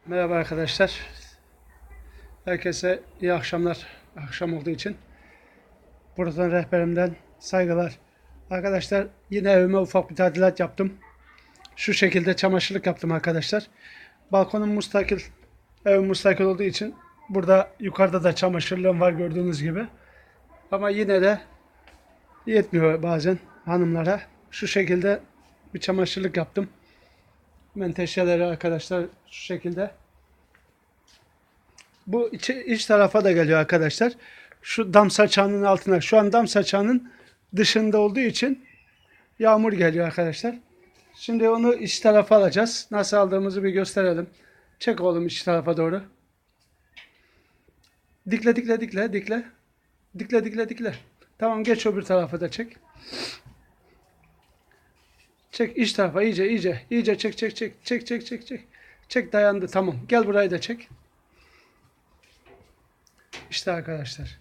Merhaba arkadaşlar. Herkese iyi akşamlar. Akşam olduğu için. Buradan rehberimden saygılar. Arkadaşlar yine evime ufak bir tadilat yaptım. Şu şekilde çamaşırlık yaptım arkadaşlar. Balkonum müstakil. Evim müstakil olduğu için burada yukarıda da çamaşırlığım var gördüğünüz gibi. Ama yine de yetmiyor bazen hanımlara. Şu şekilde bir çamaşırlık yaptım. Menteşeleri arkadaşlar şu şekilde. Bu iç tarafa da geliyor arkadaşlar. Şu dam saçağının altına. Şu an dam saçağının dışında olduğu için yağmur geliyor arkadaşlar. Şimdi onu iç tarafa alacağız. Nasıl aldığımızı bir gösterelim. Çek oğlum iç tarafa doğru. Dikle dikle dikle dikle. Dikle dikle dikle. Tamam geç öbür tarafa da çek. Çek iç tarafa iyice çek çek çek çek çek çek çek. Çek dayandı tamam. Gel burayı da çek. İşte arkadaşlar.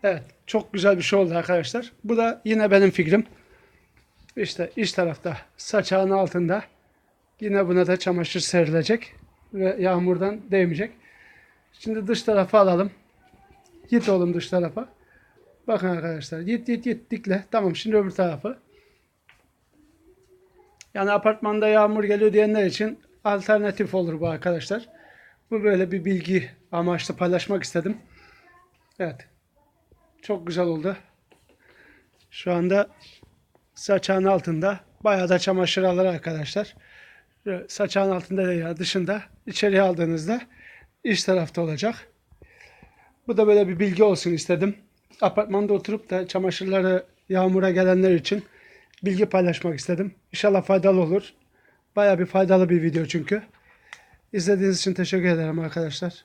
Evet, çok güzel bir şey oldu arkadaşlar. Bu da yine benim fikrim. İşte iç tarafta saçağın altında yine buna da çamaşır serilecek ve yağmurdan değmeyecek. Şimdi dış tarafa alalım. Git oğlum dış tarafa. Bakın arkadaşlar git dikle. Tamam şimdi öbür tarafı. Yani apartmanda yağmur geliyor diyenler için alternatif olur bu arkadaşlar. Bu böyle bir bilgi amaçlı paylaşmak istedim. Evet. Çok güzel oldu. Şu anda saçağın altında bayağı da çamaşır alır arkadaşlar. Saçağın altında veya dışında içeriye aldığınızda iç tarafta olacak. Bu da böyle bir bilgi olsun istedim. Apartmanda oturup da çamaşırları yağmura gelenler için bilgi paylaşmak istedim. İnşallah faydalı olur. Bayağı bir faydalı bir video çünkü. İzlediğiniz için teşekkür ederim arkadaşlar.